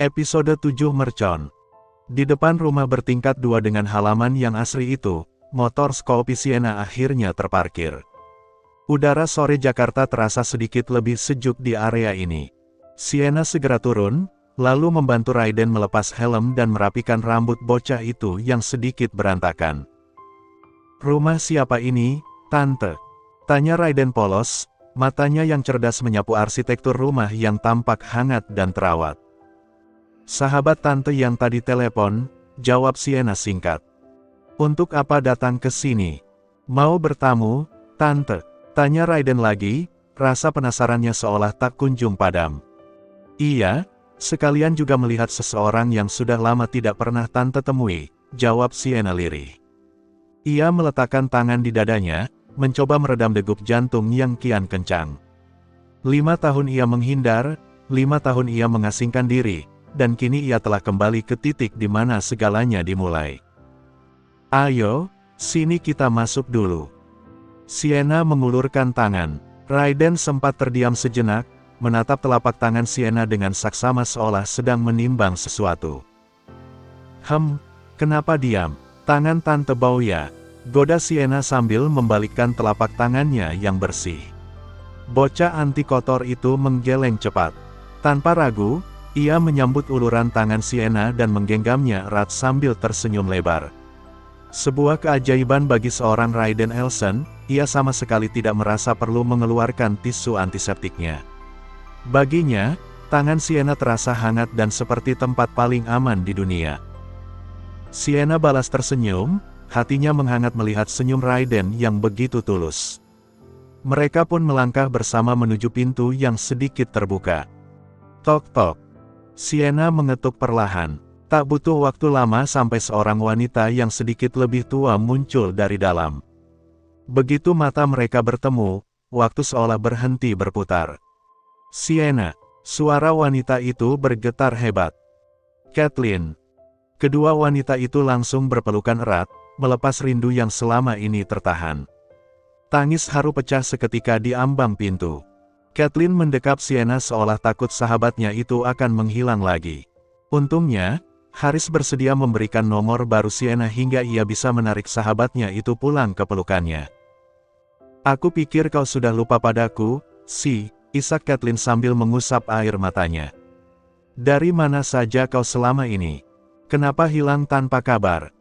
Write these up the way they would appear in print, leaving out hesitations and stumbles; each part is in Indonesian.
Episode 7 Mercon. Di depan rumah bertingkat 2 dengan halaman yang asri itu, motor Scoopy Sienna akhirnya terparkir. Udara sore Jakarta terasa sedikit lebih sejuk di area ini. Sienna segera turun, lalu membantu Raiden melepas helm dan merapikan rambut bocah itu yang sedikit berantakan. "Rumah siapa ini, Tante?" tanya Raiden polos, matanya yang cerdas menyapu arsitektur rumah yang tampak hangat dan terawat. "Sahabat Tante yang tadi telepon," jawab Sienna singkat. "Untuk apa datang ke sini? Mau bertamu, Tante?" tanya Raiden lagi, rasa penasarannya seolah tak kunjung padam. "Iya, sekalian juga melihat seseorang yang sudah lama tidak pernah Tante temui," jawab Sienna lirih. Ia meletakkan tangan di dadanya, mencoba meredam degup jantung yang kian kencang. 5 tahun ia menghindar, 5 tahun ia mengasingkan diri, dan kini ia telah kembali ke titik di mana segalanya dimulai. "Ayo, sini kita masuk dulu." Sienna mengulurkan tangan. Raiden sempat terdiam sejenak, menatap telapak tangan Sienna dengan saksama seolah sedang menimbang sesuatu. Kenapa diam? Tangan Tante bau ya?" goda Sienna sambil membalikkan telapak tangannya yang bersih. Bocah anti kotor itu menggeleng cepat. Tanpa ragu, ia menyambut uluran tangan Sienna dan menggenggamnya erat sambil tersenyum lebar. Sebuah keajaiban bagi seorang Raiden Elson, ia sama sekali tidak merasa perlu mengeluarkan tisu antiseptiknya. Baginya, tangan Sienna terasa hangat dan seperti tempat paling aman di dunia. Sienna balas tersenyum, hatinya menghangat melihat senyum Raiden yang begitu tulus. Mereka pun melangkah bersama menuju pintu yang sedikit terbuka. Tok-tok. Sienna mengetuk perlahan. Tak butuh waktu lama sampai seorang wanita yang sedikit lebih tua muncul dari dalam. Begitu mata mereka bertemu, waktu seolah berhenti berputar. "Sienna," suara wanita itu bergetar hebat. "Kathleen." Kedua wanita itu langsung berpelukan erat, melepas rindu yang selama ini tertahan. Tangis haru pecah seketika di ambang pintu. Kathleen mendekap Sienna seolah takut sahabatnya itu akan menghilang lagi. Untungnya, Haris bersedia memberikan nomor baru Sienna hingga ia bisa menarik sahabatnya itu pulang ke pelukannya. "Aku pikir kau sudah lupa padaku, isak Kathleen sambil mengusap air matanya. "Dari mana saja kau selama ini? Kenapa hilang tanpa kabar?"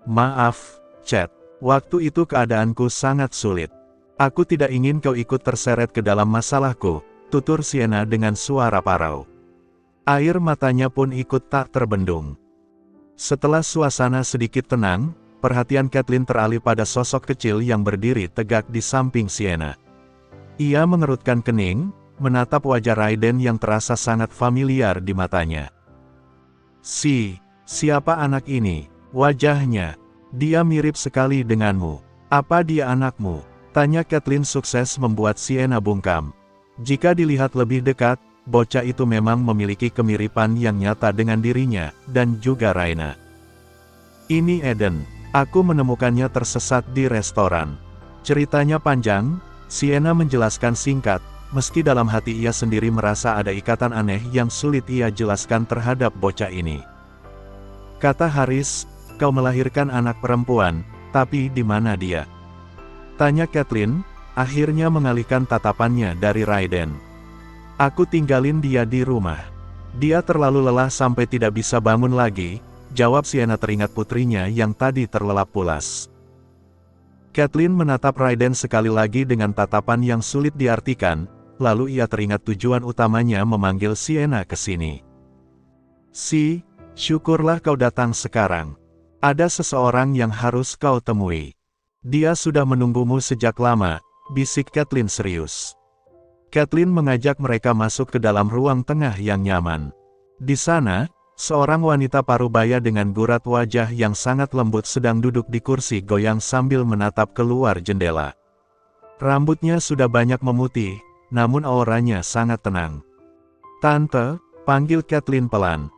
"Maaf, Chat. Waktu itu keadaanku sangat sulit. Aku tidak ingin kau ikut terseret ke dalam masalahku," tutur Sienna dengan suara parau. Air matanya pun ikut tak terbendung. Setelah suasana sedikit tenang, perhatian Kathleen teralih pada sosok kecil yang berdiri tegak di samping Sienna. Ia mengerutkan kening, menatap wajah Raiden yang terasa sangat familiar di matanya. Siapa anak ini? Wajahnya, dia mirip sekali denganmu. Apa dia anakmu?" tanya Kathleen sukses membuat Sienna bungkam. Jika dilihat lebih dekat, bocah itu memang memiliki kemiripan yang nyata dengan dirinya, dan juga Raina. "Ini Eden. Aku menemukannya tersesat di restoran." Ceritanya panjang, Sienna menjelaskan singkat, meski dalam hati ia sendiri merasa ada ikatan aneh yang sulit ia jelaskan terhadap bocah ini. Kata Haris, "Kau melahirkan anak perempuan, tapi di mana dia?" tanya Kathleen, akhirnya mengalihkan tatapannya dari Raiden. "Aku tinggalin dia di rumah. Dia terlalu lelah sampai tidak bisa bangun lagi," jawab Sienna teringat putrinya yang tadi terlelap pulas. Kathleen menatap Raiden sekali lagi dengan tatapan yang sulit diartikan, lalu ia teringat tujuan utamanya memanggil Sienna ke sini. Syukurlah kau datang sekarang. Ada seseorang yang harus kau temui. Dia sudah menunggumu sejak lama," bisik Kathleen serius. Kathleen mengajak mereka masuk ke dalam ruang tengah yang nyaman. Di sana, seorang wanita parubaya dengan gurat wajah yang sangat lembut sedang duduk di kursi goyang sambil menatap keluar jendela. Rambutnya sudah banyak memutih, namun auranya sangat tenang. "Tante," panggil Kathleen pelan.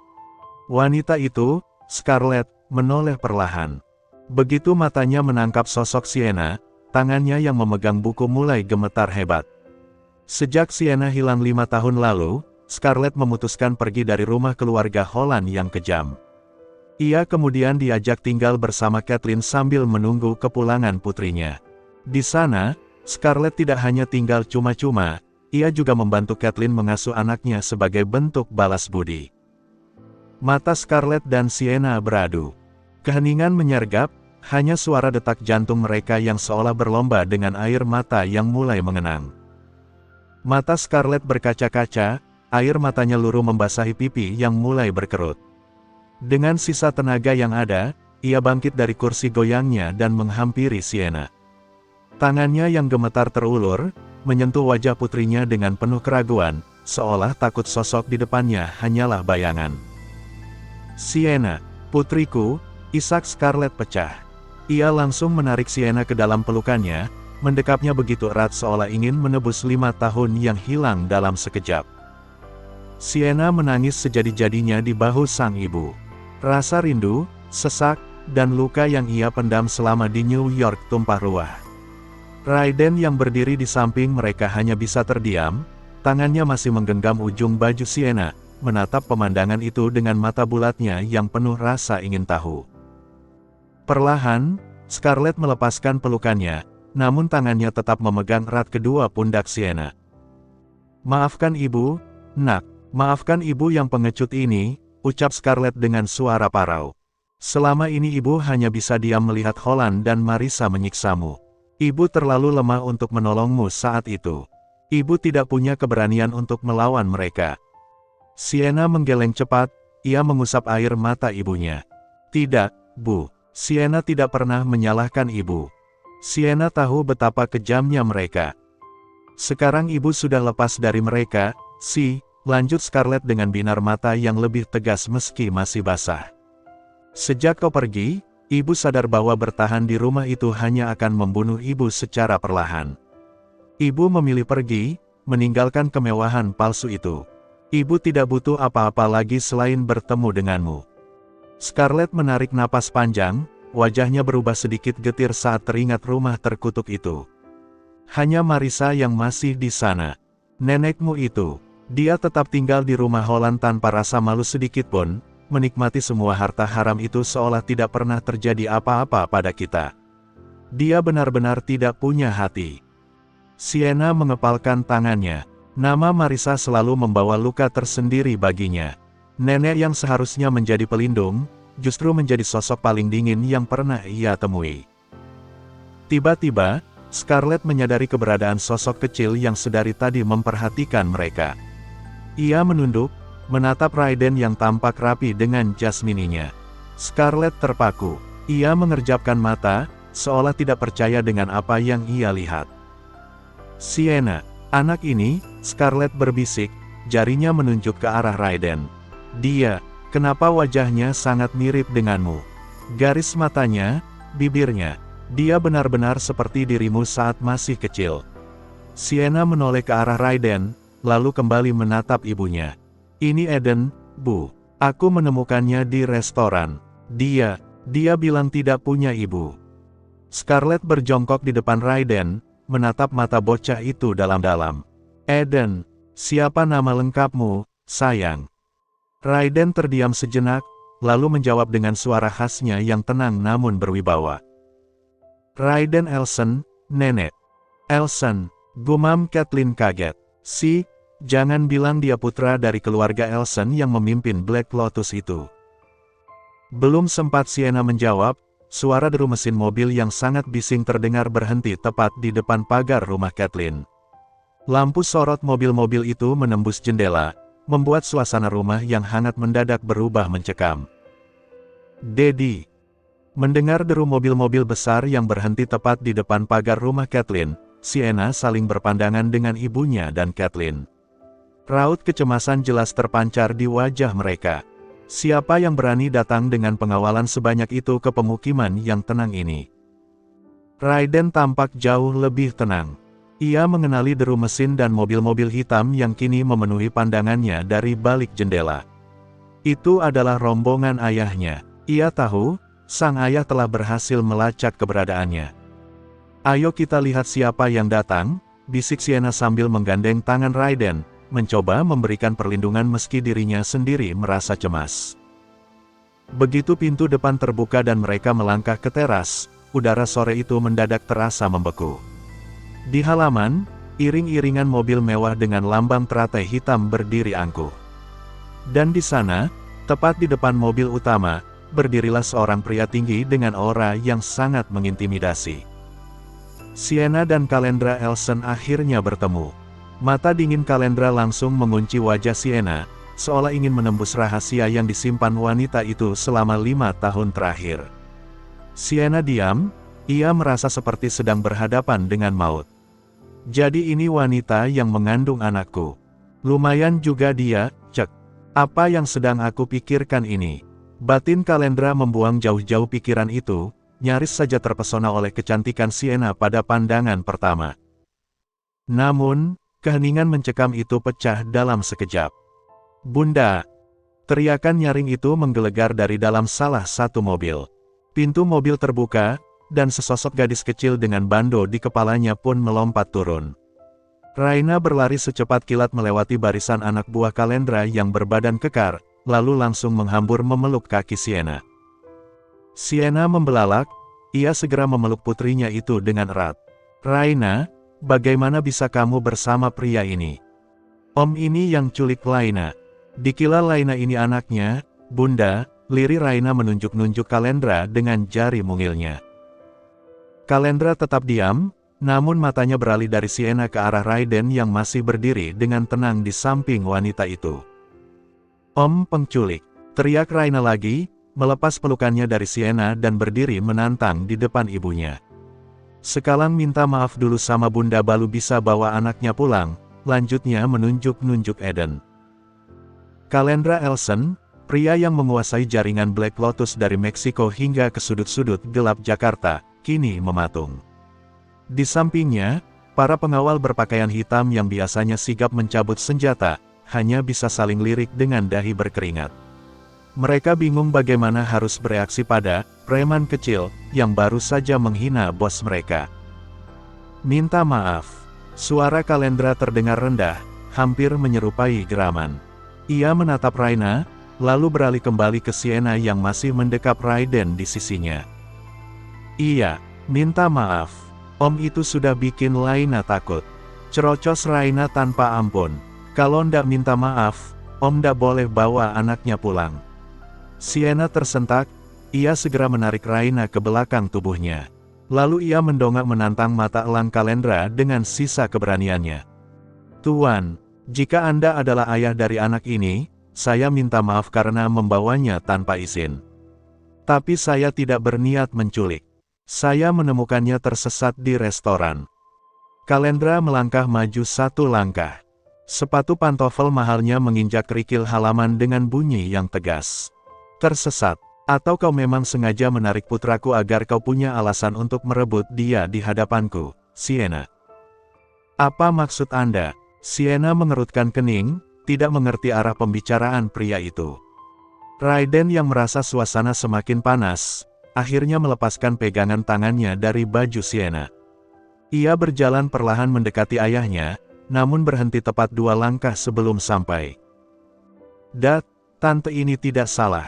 Wanita itu, Scarlett, menoleh perlahan. Begitu matanya menangkap sosok Sienna, tangannya yang memegang buku mulai gemetar hebat. Sejak Sienna hilang 5 tahun lalu, Scarlett memutuskan pergi dari rumah keluarga Holland yang kejam. Ia kemudian diajak tinggal bersama Catelyn sambil menunggu kepulangan putrinya. Di sana, Scarlett tidak hanya tinggal cuma-cuma, ia juga membantu Catelyn mengasuh anaknya sebagai bentuk balas budi. Mata Scarlett dan Sienna beradu. Keheningan menyergap, hanya suara detak jantung mereka yang seolah berlomba dengan air mata yang mulai mengenang. Mata Scarlett berkaca-kaca, air matanya luruh membasahi pipi yang mulai berkerut. Dengan sisa tenaga yang ada, ia bangkit dari kursi goyangnya dan menghampiri Sienna. Tangannya yang gemetar terulur, menyentuh wajah putrinya dengan penuh keraguan, seolah takut sosok di depannya hanyalah bayangan. "Sienna, putriku," isak Scarlett pecah. Ia langsung menarik Sienna ke dalam pelukannya, mendekapnya begitu erat seolah ingin menebus 5 tahun yang hilang dalam sekejap. Sienna menangis sejadi-jadinya di bahu sang ibu. Rasa rindu, sesak, dan luka yang ia pendam selama di New York tumpah ruah. Raiden yang berdiri di samping mereka hanya bisa terdiam, tangannya masih menggenggam ujung baju Sienna, menatap pemandangan itu dengan mata bulatnya yang penuh rasa ingin tahu. Perlahan, Scarlett melepaskan pelukannya, namun tangannya tetap memegang erat kedua pundak Sienna. "Maafkan ibu, nak, maafkan ibu yang pengecut ini," ucap Scarlett dengan suara parau. "Selama ini ibu hanya bisa diam melihat Holland dan Marissa menyiksamu. Ibu terlalu lemah untuk menolongmu saat itu. Ibu tidak punya keberanian untuk melawan mereka." Sienna menggeleng cepat, ia mengusap air mata ibunya. "Tidak, Bu. Sienna tidak pernah menyalahkan ibu. Sienna tahu betapa kejamnya mereka. Sekarang ibu sudah lepas dari mereka, lanjut Scarlett dengan binar mata yang lebih tegas meski masih basah. "Sejak kau pergi, ibu sadar bahwa bertahan di rumah itu hanya akan membunuh ibu secara perlahan. Ibu memilih pergi, meninggalkan kemewahan palsu itu. Ibu tidak butuh apa-apa lagi selain bertemu denganmu." Scarlett menarik napas panjang, wajahnya berubah sedikit getir saat teringat rumah terkutuk itu. Hanya Marissa yang masih di sana. Nenekmu itu. Dia tetap tinggal di rumah Holland tanpa rasa malu sedikit pun, menikmati semua harta haram itu seolah tidak pernah terjadi apa-apa pada kita. Dia benar-benar tidak punya hati. Sienna mengepalkan tangannya. Nama Marissa selalu membawa luka tersendiri baginya. Nenek yang seharusnya menjadi pelindung, justru menjadi sosok paling dingin yang pernah ia temui. Tiba-tiba, Scarlett menyadari keberadaan sosok kecil yang sedari tadi memperhatikan mereka. Ia menunduk, menatap Raiden yang tampak rapi dengan jas mininya. Scarlett terpaku. Ia mengerjapkan mata, seolah tidak percaya dengan apa yang ia lihat. "Sienna, anak ini," Scarlett berbisik, jarinya menunjuk ke arah Raiden. "Dia, kenapa wajahnya sangat mirip denganmu? Garis matanya, bibirnya, dia benar-benar seperti dirimu saat masih kecil." Sienna menoleh ke arah Raiden, lalu kembali menatap ibunya. "Ini Eden, Bu. Aku menemukannya di restoran. Dia bilang tidak punya ibu." Scarlett berjongkok di depan Raiden, menatap mata bocah itu dalam-dalam. "Eden, siapa nama lengkapmu, sayang?" Raiden terdiam sejenak, lalu menjawab dengan suara khasnya yang tenang namun berwibawa. "Raiden Elson, Nenek." "Elson," gumam Catelyn kaget. Jangan bilang dia putra dari keluarga Elson yang memimpin Black Lotus itu." Belum sempat Sienna menjawab, suara deru mesin mobil yang sangat bising terdengar berhenti tepat di depan pagar rumah Catelyn. Lampu sorot mobil-mobil itu menembus jendela, membuat suasana rumah yang hangat mendadak berubah mencekam. "Daddy." Mendengar deru mobil-mobil besar yang berhenti tepat di depan pagar rumah Catelyn, Sienna saling berpandangan dengan ibunya dan Catelyn. Raut kecemasan jelas terpancar di wajah mereka. Siapa yang berani datang dengan pengawalan sebanyak itu ke pemukiman yang tenang ini? Raiden tampak jauh lebih tenang. Ia mengenali deru mesin dan mobil-mobil hitam yang kini memenuhi pandangannya dari balik jendela. Itu adalah rombongan ayahnya. Ia tahu, sang ayah telah berhasil melacak keberadaannya. "Ayo kita lihat siapa yang datang," bisik Sienna sambil menggandeng tangan Raiden, mencoba memberikan perlindungan meski dirinya sendiri merasa cemas. Begitu pintu depan terbuka dan mereka melangkah ke teras, udara sore itu mendadak terasa membeku. Di halaman, iring-iringan mobil mewah dengan lambang teratai hitam berdiri angkuh. Dan di sana, tepat di depan mobil utama, berdirilah seorang pria tinggi dengan aura yang sangat mengintimidasi. Sienna dan Kalendra Elson akhirnya bertemu. Mata dingin Kalendra langsung mengunci wajah Sienna, seolah ingin menembus rahasia yang disimpan wanita itu selama 5 tahun terakhir. Sienna diam, ia merasa seperti sedang berhadapan dengan maut. Jadi ini wanita yang mengandung anakku. Lumayan juga dia, cek. Apa yang sedang aku pikirkan ini? Batin Kalendra membuang jauh-jauh pikiran itu, nyaris saja terpesona oleh kecantikan Sienna pada pandangan pertama. Namun, keheningan mencekam itu pecah dalam sekejap. "Bunda!" Teriakan nyaring itu menggelegar dari dalam salah satu mobil. Pintu mobil terbuka, dan sesosok gadis kecil dengan bando di kepalanya pun melompat turun. Raina berlari secepat kilat melewati barisan anak buah Kalendra yang berbadan kekar, lalu langsung menghambur memeluk kaki Sienna. Sienna membelalak, ia segera memeluk putrinya itu dengan erat. "Raina, bagaimana bisa kamu bersama pria ini? Om ini yang culik Laina." "Dikira Laina ini anaknya, Bunda," lirih Raina menunjuk-nunjuk Kalendra dengan jari mungilnya. Kalendra tetap diam, namun matanya beralih dari Sienna ke arah Raiden yang masih berdiri dengan tenang di samping wanita itu. "Om penculik!" teriak Raina lagi, melepas pelukannya dari Sienna dan berdiri menantang di depan ibunya. "Sekalang minta maaf dulu sama Bunda baru bisa bawa anaknya pulang," lanjutnya menunjuk-nunjuk Eden. Kalendra Elson, pria yang menguasai jaringan Black Lotus dari Meksiko hingga ke sudut-sudut gelap Jakarta, kini mematung. Di sampingnya, para pengawal berpakaian hitam yang biasanya sigap mencabut senjata, hanya bisa saling lirik dengan dahi berkeringat. Mereka bingung bagaimana harus bereaksi pada preman kecil yang baru saja menghina bos mereka. "Minta maaf." Suara Kalendra terdengar rendah, hampir menyerupai geraman. Ia menatap Raina, lalu beralih kembali ke Sienna yang masih mendekap Raiden di sisinya. "Iya, minta maaf. Om itu sudah bikin Laina takut." Cerocos Raina tanpa ampun. "Kalau ndak minta maaf, Om ndak boleh bawa anaknya pulang." Sienna tersentak, ia segera menarik Raina ke belakang tubuhnya. Lalu ia mendongak menantang mata elang Kalendra dengan sisa keberaniannya. "Tuan, jika Anda adalah ayah dari anak ini, saya minta maaf karena membawanya tanpa izin. Tapi saya tidak berniat menculik. Saya menemukannya tersesat di restoran." Kalendra melangkah maju satu langkah. Sepatu pantofel mahalnya menginjak kerikil halaman dengan bunyi yang tegas. "Tersesat? Atau kau memang sengaja menarik putraku agar kau punya alasan untuk merebut dia di hadapanku, Sienna? Apa maksud Anda?" Sienna mengerutkan kening, tidak mengerti arah pembicaraan pria itu. Raiden yang merasa suasana semakin panas, akhirnya melepaskan pegangan tangannya dari baju Sienna. Ia berjalan perlahan mendekati ayahnya, namun berhenti tepat 2 langkah sebelum sampai. "Dad, tante ini tidak salah.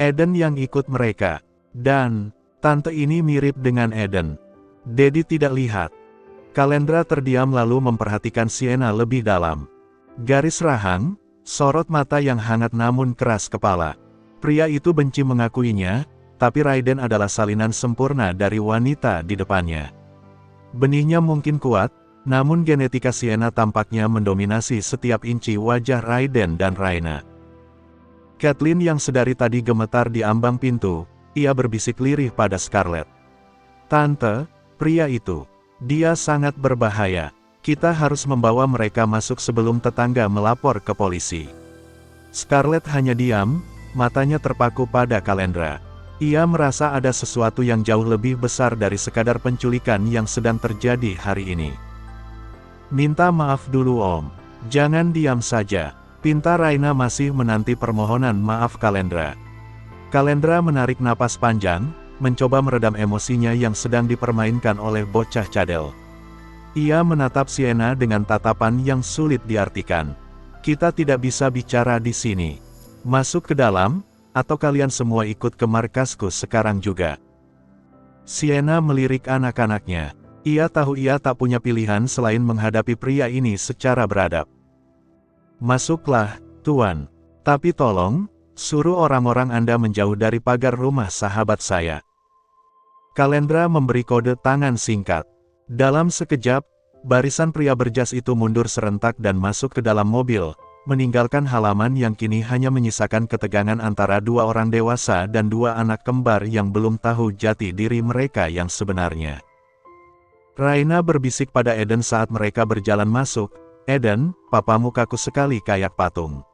Eden yang ikut mereka. Dan, tante ini mirip dengan Eden. Dedi tidak lihat." Kalendra terdiam lalu memperhatikan Sienna lebih dalam. Garis rahang, sorot mata yang hangat namun keras kepala. Pria itu benci mengakuinya, tapi Raiden adalah salinan sempurna dari wanita di depannya. Benihnya mungkin kuat, namun genetika Sienna tampaknya mendominasi setiap inci wajah Raiden dan Raina. Kathleen yang sedari tadi gemetar di ambang pintu, ia berbisik lirih pada Scarlett. "Tante, pria itu. Dia sangat berbahaya. Kita harus membawa mereka masuk sebelum tetangga melapor ke polisi." Scarlett hanya diam, matanya terpaku pada Kalendra. Ia merasa ada sesuatu yang jauh lebih besar dari sekadar penculikan yang sedang terjadi hari ini. "Minta maaf dulu Om. Jangan diam saja." Pinta Raina masih menanti permohonan maaf Kalendra. Kalendra menarik napas panjang, mencoba meredam emosinya yang sedang dipermainkan oleh bocah cadel. Ia menatap Sienna dengan tatapan yang sulit diartikan. Kita tidak bisa bicara di sini. Masuk ke dalam, atau kalian semua ikut ke markasku sekarang juga. Sienna melirik anak-anaknya. Ia tahu ia tak punya pilihan selain menghadapi pria ini secara beradab. Masuklah, Tuan. Tapi tolong, suruh orang-orang Anda menjauh dari pagar rumah sahabat saya. Kalendra memberi kode tangan singkat. Dalam sekejap, barisan pria berjas itu mundur serentak dan masuk ke dalam mobil, meninggalkan halaman yang kini hanya menyisakan ketegangan antara dua orang dewasa dan dua anak kembar yang belum tahu jati diri mereka yang sebenarnya. Raina berbisik pada Eden saat mereka berjalan masuk, "Eden, papamu kaku sekali kayak patung."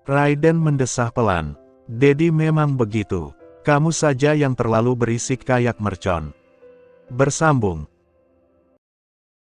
Raiden mendesah pelan. "Dedi memang begitu. Kamu saja yang terlalu berisik kayak mercon." Bersambung.